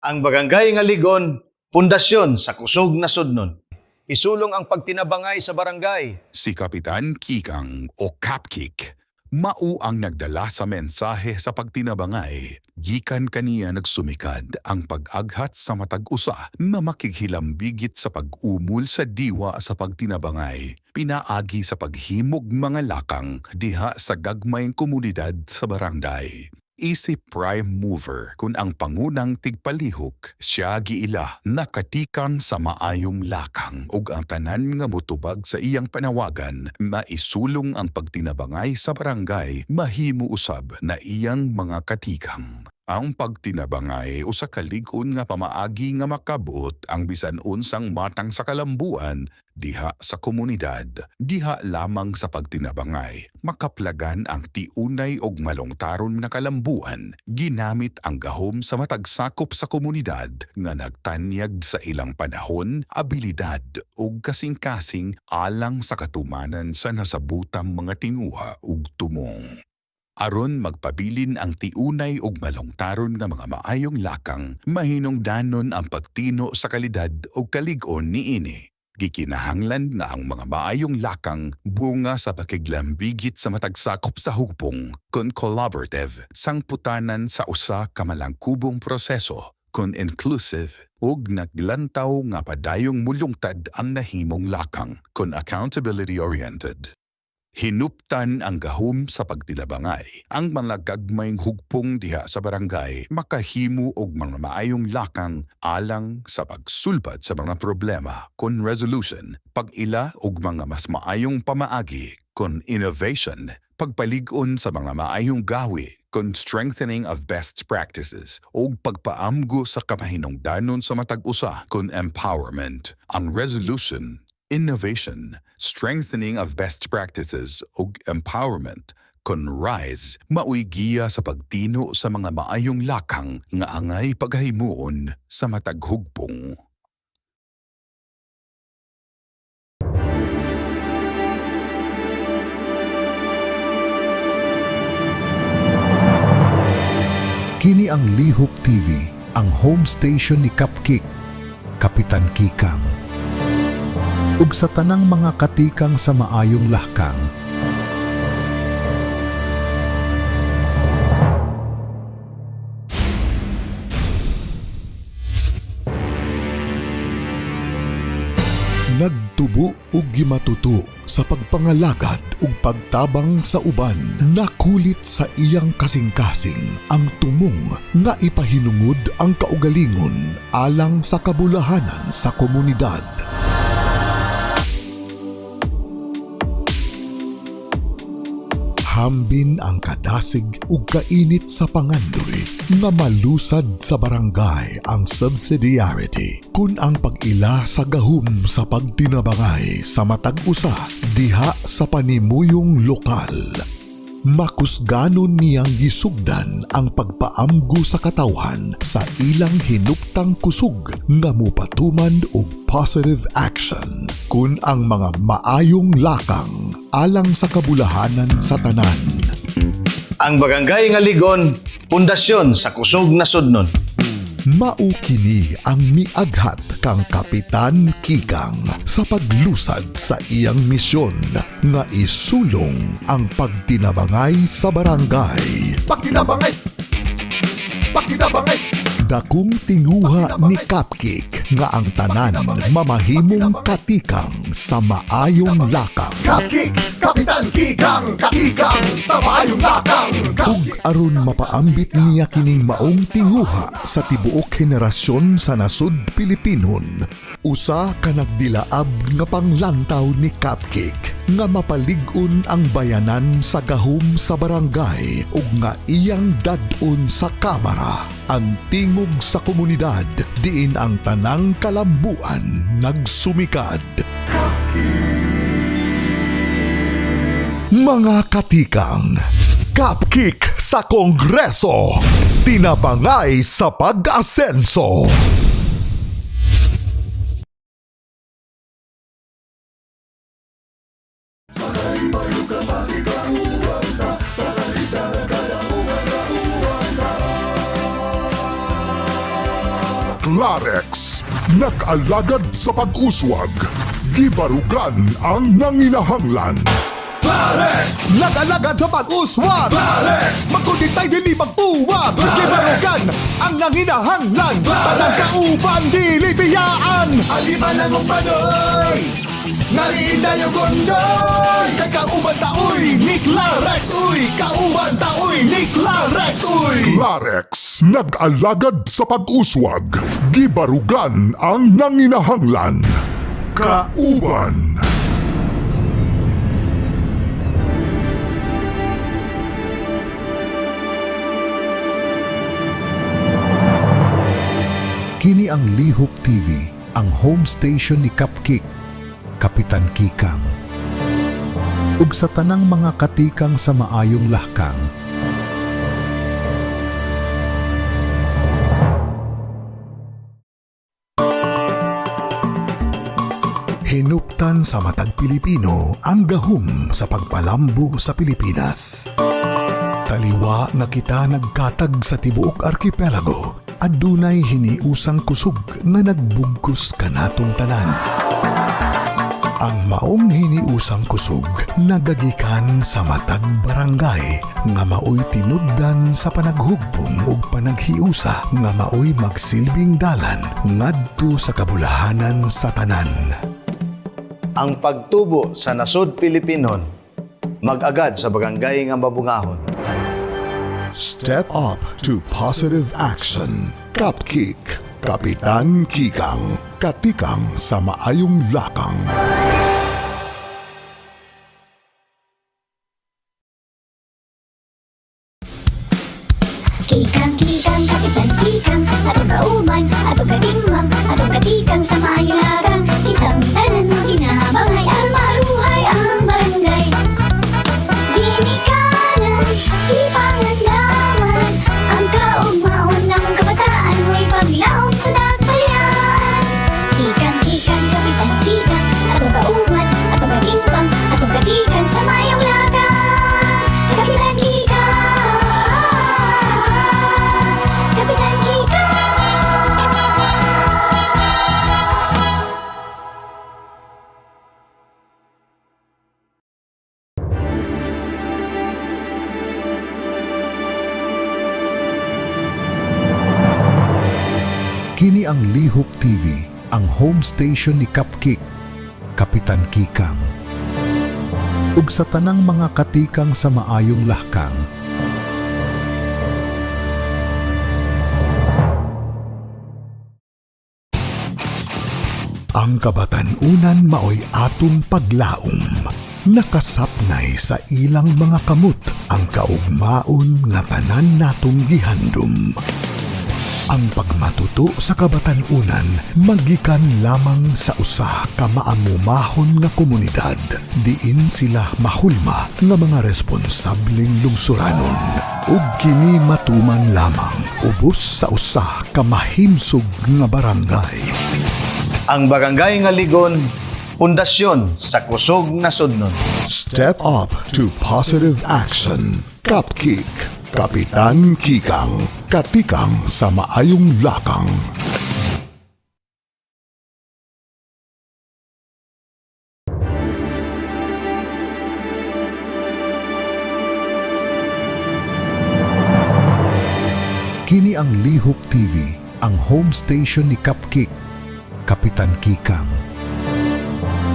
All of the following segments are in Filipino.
Ang barangay nga ligon, pundasyon sa kusog na sudnon. Isulong ang pagtinabangay sa barangay. Si Kapitan Kikang o Kapkik, mao ang nagdala sa mensahe sa pagtinabangay. Gikan kaniya nagsumikad ang pag-aghat sa matag usa na makighilambigit sa pag-umul sa diwa sa pagtinabangay. Pinaagi sa paghimog mga lakang diha sa gagmayng komunidad sa barangay. Isip prime mover kung ang pangunang tigpalihok siya giila nakatikan sa maayong lakang ug ang tanan nga mutubag sa iyang panawagan na isulong ang pagtinabangay sa barangay mahimo usab na iyang mga katikang. Ang pagtinabangay usa ka lig-on nga pamaagi nga makabot ang bisan unsang matang sa kalambuan diha sa komunidad. Diha lamang sa pagtinabangay makaplagan ang tiunay og malongtaron na kalambuan ginamit ang gahom sa matagsakop sa komunidad nga nagtanyag sa ilang panahon, abilidad ug kasing-kasing alang sa katumanan sa nasabutang mga tinguha ug tumong. Aron magpabilin ang tiunay ug malongtaron nga mga maayong lakang, mahinungdanon ang pagtino sa kalidad ug kalig-on niini. Gikinahanglan nga ang mga maayong lakang bunga sa pakiglambigit sa matagsakop sa hugpong, kon collaborative, sangputanan sa usa ka malangkubong proseso, kon inclusive, ug naglantaw nga padayong mulungtad ang nahimong lakang, kon accountability-oriented. Hinuptan ang gahom sa pagtilabangay. Ang mga gagmayng hugpong diha sa barangay makahimo og mga maayong lakang alang sa pagsulbad sa mga problema kon resolution, pag-ila og mga mas maayong pamaagi kon innovation, pagpalig-on sa mga maayong gawi kon strengthening of best practices o pagpaamgo sa kamahinungdanon sa matag usa kon empowerment. Ang resolution, innovation, strengthening of best practices ug empowerment kon RISE maoy giya sa pagtino sa mga maayong lakang nga angay paghimuon sa matag hugpong. Kini ang Lihok TV, ang home station ni Kapkik, Kapitan Kikang. Ug sa tanang mga katikang sa maayong lahkang. Nagtubo ug gimatuto sa pagpangalagad ug pagtabang sa uban, nakulit sa iyang kasing-kasing ang tumong nga ipahinungod ang kaugalingon alang sa kabulahanan sa komunidad. Hambin ang kadasig ug kainit sa pangandoy nga malusad sa barangay ang subsidiarity kun ang pag-ila sa gahom sa pagtinabangay sa matag usa diha sa panimuyong lokal. Makusganon niyang gisugdan ang pagpaamgo sa katawhan sa ilang hinuptang kusog nga mupatuman og positive action kun ang mga maayong lakang alang sa kabulahanan sa tanan. Ang barangay nga ligon, pundasyon sa kusog na sudnon. Mao kini ang miaghat kang Kapitan Kikang sa paglusad sa iyang misyon nga isulong ang pagtinabangay sa barangay. Pagtinabangay! Pagtinabangay! Dakong tinguha ni Kapkik nga ang tanan mamahimong katikang sa maayong lakang. Kapkik! Kapitan Kikang! Katikang sa maayong lakang! Ug aron mapaambit niya kining maong tinguha sa tibuok henerasyon sa nasud Pilipinon, usa ka nagdilaab nga panglantaw ni Kapkik nga mapalig-on ang bayanan sa gahom sa barangay ug nga iyang dad-on sa kamara ang tingog sa komunidad diin ang tanang kalambuan nagsumikad. Mga katikang, Kapkik sa Kongreso, tinabangay sa pag-asenso. Clarex, nag-alagad sa pag-uswag, gibarugan ang nanginahanglan. Clarex, Nag-alagad sa pag-uswag, Clarex, magkuditay dili magpuwag, gibarugan ang nanginahanglan, tanang kauban dili biyaan. alimanan mong panoy, nariinda yung gondoy. Kay kauban taoy ni Clarex, uy, kauban taoy ni Clarex, uy. Clarex, nag-alagad sa pag-uswag, gibarugan ang nanginahanglan. Kauban. Kini ang Lihok TV, ang home station ni Cupcake, Kapitan Kikang. Ug sa tanang mga katikang sa maayong lahkang, hinuptan sa matag Pilipino ang gahom sa pagpalambo sa Pilipinas. Taliwa nga kita nagkatag sa tibuok arkipelago, adunay hiniusang kusog nga nagbugkos kanatong tanan. Ang maong hiniusang kusog nagagikan sa matag barangay nga maoy tinuddan sa panaghugpong ug panaghiusa nga maoy magsilbing dalan ngadto sa kabulahanan sa tanan. Ang pagtubo sa nasod Pilipinon, mag-agad sa barangay nga mabungahon. Step up to positive action. Cupcake, Kapitan Kikang, katikang sa maayong lakang. Kikang, kikang, kapitan kikang, atong kauban, atong katimang, atong katikang sa mayulagang, kitang tanan mo ginabangay, ang maluhay ang barangay. Ginikanan, ipangan naman, ang kaugmaon ng kabataan, may paglaom sa dakbayan. Kikang, kikang, kapitan kikang, atong kauban, atong katimbang, atong katikang sa mayulagang, kapitan kikang. Kapitan Kika! Kini ang Lihok TV, ang home station ni Cupcake, Kapitan Kikang. Ug sa tanang mga katikang sa maayong lahkang, ang kabatanunan maoy atong paglaom. Nakasapnay sa ilang mga kamot ang kaugmaon nga tanan natong gihandom. Ang pagmatuto sa kabatanunan magikan lamang sa usa ka maamumahon nga komunidad diin sila mahulma nga mga responsableng lungsuranon ug kini matuman lamang ubos sa usa ka mahimsog nga barangay. Ang barangay nga ligon, pundasyon sa kusog na sudnon. Step up to positive action. Cupcake, Kapitan Kikang, katikang sa maayong lakang. Kini ang Lihok TV, ang home station ni Cupcake, Kapitan Kikang.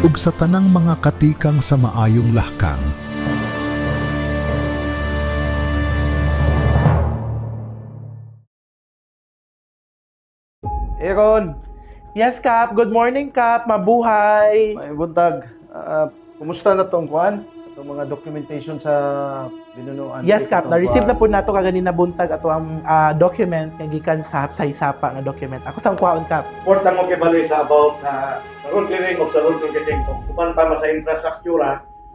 Ug sa tanang mga katikang sa maayong lahkang, Aaron, Yes, Kap. Good morning, Kap. Mabuhay. may buntag. Kumusta na tong kuan? Itong mga documentation sa binunuan. Yes, Kap. Na-receive na po nato kaganin na buntag ato ang document nga gikan sa hapsay-sapa nga document. Ako sang kuwaon, Kap. Important mo kibali sa about sa road clearing o sa road marketing kung kuman pa sa infrastructure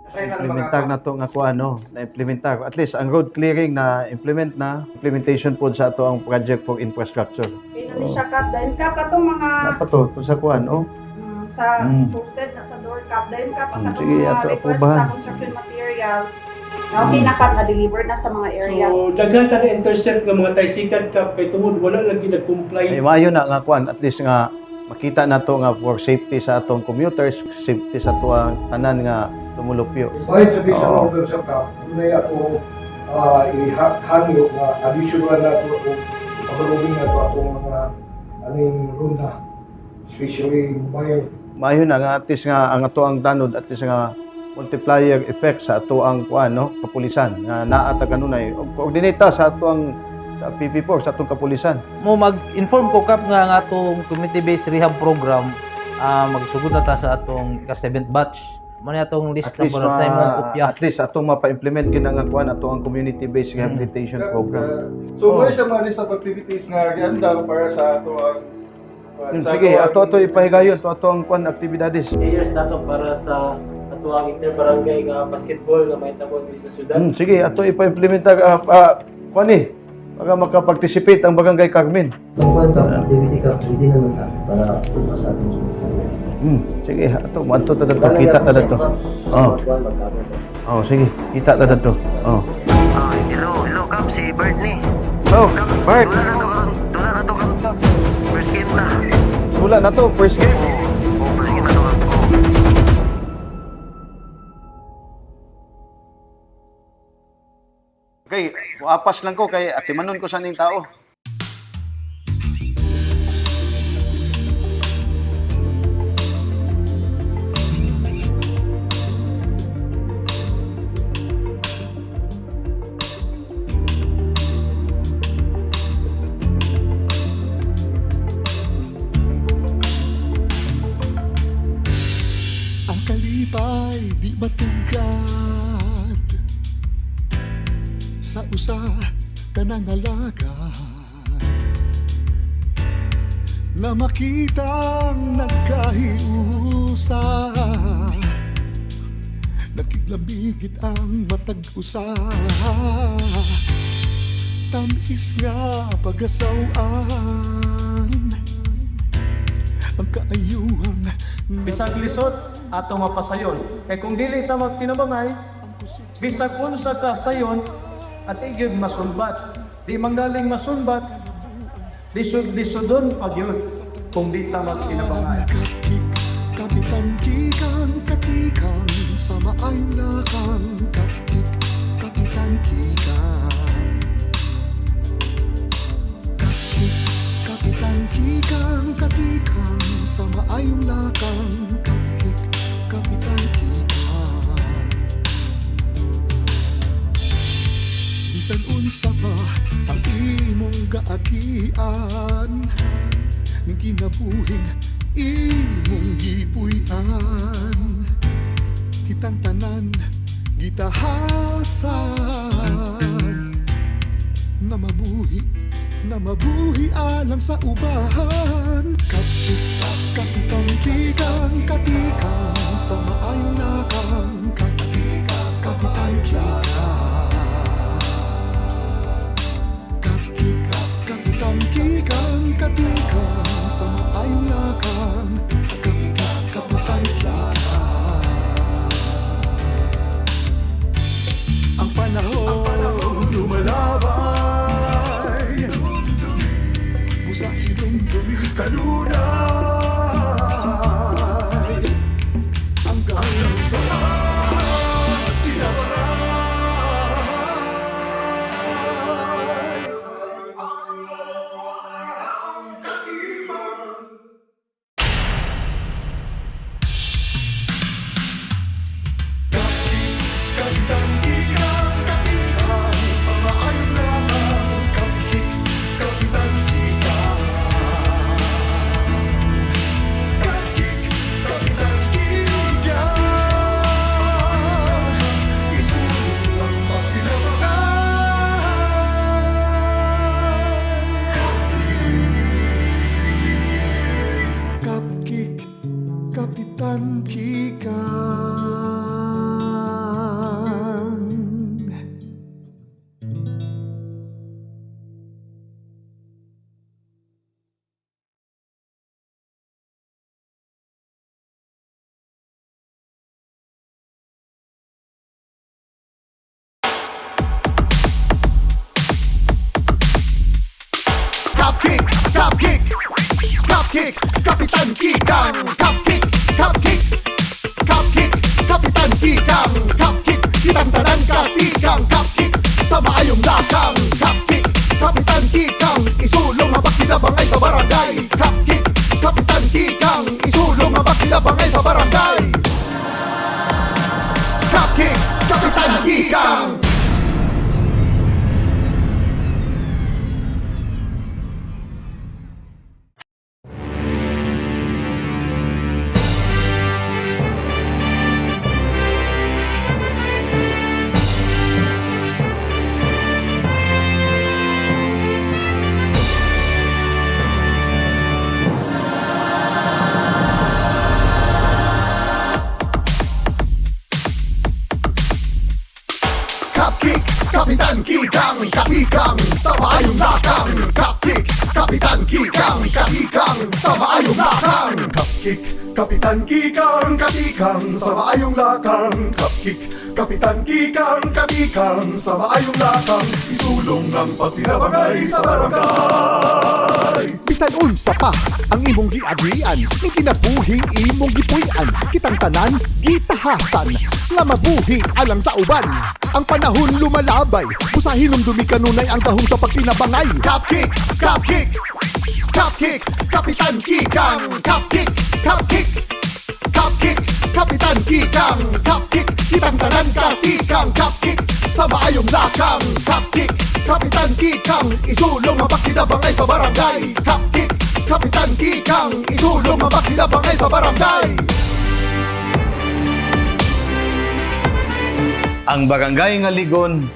kasi Implementar na to nga kuan no, na-implementar. At least ang road clearing na implement na, implementation po sa ato ang project for infrastructure. Indonesia Cup, dahil Cup atong mga Napato to sa kuan oh. sa Mm. posted na sa door Cup, dahil Cup ang Mm, atong sige, mga ato request aprobahan. sa construction materials. Na okay na kap, na-deliver na sa mga area. So, daghan ta na intercept ng mga tricycle kap kay tungod wala lagi nag-comply. Ay maayo na nga kuan, at least nga makita na to nga for safety sa atong commuters, safety sa tuang tanan nga tumulupyo. Sa bisa Oo. order sa CAP, may ako ihangyo nga additional na ito o pagalugin na ito atong mga aning ronda, especially mobile. Maayo na nga at least nga ang ato ang tanod, at least nga multiplier effect sa ato ang kuan no, kapulisan nga naa ta kanunay og koordinata sa ato ang sa PP4 sa atong kapulisan. Mo mag-inform ko kap nga nga atong community-based rehab program magsugod na ta sa atong ka-7th batch. Mano atong list At na least, po na mo kopya. at least atong mapa-implement gina nga kuan ato ang community-based rehabilitation program. So, wala siya mga list of activities nga ganda para sa ato ang Sige, ato ipahigayon ato ang kuan aktibidades. Players nato para sa ato ang inter-barangay nga basketball nga mahitabo diri sa syudad. Sige, ato ipa-implementa kuan para makaparticipate ang Barangay Carmen. Tungkol ka, activity ka, pwede naman ka para tulma sa ating susunod. Sige, ato manto ta dato kita ta dato. Sige, kita ta dato. Hello, Kap, si Bert ni. Oh, Bert. Tula na to, Kap. First game na. Wala na to, first game. First game na to, Kap. Okay, apas lang ko kay atimanon ko sa ning tao. Ang kalipay di matugad sa usa ka ng alagad na makitang nagkahiusa, nakiglamigit ang matag usa, tamis nga pagasawan ang kaayuhang Bisag lisod ato mapasayon. Kay kung dili ta magtinabangay, bisag unsa ka sayon at igyud masulbat. Di manggaling masulbat, lisod-lisodon pag yun kung di ta magtinabangay. Kapkik, kapitan kikang katikang sa maayong lakang. Kapkik, kapitan kikang. Kapkik, kapitan kikang katikang sa maayong lakang. Kapkik, kapitan kikang. Bisan unsa pa ang imong gaagian, ning kinabuhing imong gipuy-an, kitang tanan gitahasan na mabuhi alang sa ubahan. Kapkik, kapitan kikang katikang sa maayong lakang. Kapkik, kapitan kikang. Kapkik, kapitan kikang katikang sa maayong lakang. Kapkik, kapitan kikang. Ang panahon lumalabay, busa idumdumi kanunay, hanggang sa tinabanay. Kapitan kikang katikang sa maayong lakang. Kapkik, kapitan kikang. Kapkik, kapitan kikang. Isulong ang pagtinabangan. Kapkik, kapitan kikang. Kikang, Cupcake, Cupcake, Cupcake, Kapitan Kikang, Cupcake, kitang tanan katikang Cupcake, sa maayong lakang Cupcake, Kapitan Kikang, isulong mapakilabangay sa barangay Cupcake, Kapitan Kikang, isulong mapakilabangay sa barangay Cupcake, Kapitan Kikang. Cupcake, Kapitan Kikang, katikang sa maayong lakang Cupcake, Kapitan Kikang, katikang sa maayong lakang Cupcake, Kapitan Kikang, katikang sa maayong lakang Cupcake, Kapitan Kikang, katikang sa maayong lakang isulong ng pagtinabangay sa barangay. Bisan unsa pa ang imong giagian, ni kinabuhing imong gipuy-an, kitang tanan gitahasan nga mabuhi alang sa uban. Ang panahon lumalabay, usahin ng dumi kanunay ang tahong sa pagtinabangay. Cupcake, Cupcake, Cupcake, Kapitan Kikang, Cupcake, Cupcake, Cupcake, Kapitan Kikang, Cupcake, kitang tanan katikang Cupcake, sa maayong lakang Cupcake, Kapitan Kikang, isulong mapakilabangay sa barangay Cupcake, Kapitan Kikang, isulong mapakilabangay sa barangay. Ang barangay nga Ligon,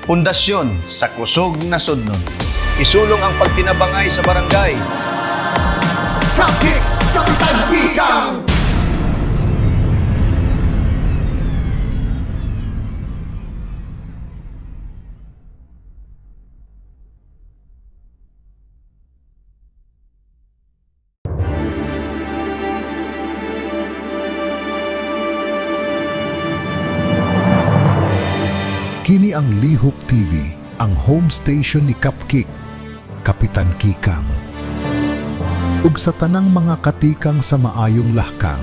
pundasyon sa kusog na sudnon. Isulong ang pagtinabangay sa barangay. Cupcake, Kapitan Kikang. Kini ang Lihok TV, ang home station ni Cupcake, Kapitan Kikang. Ug sa tanang mga katikang sa maayong lahkang,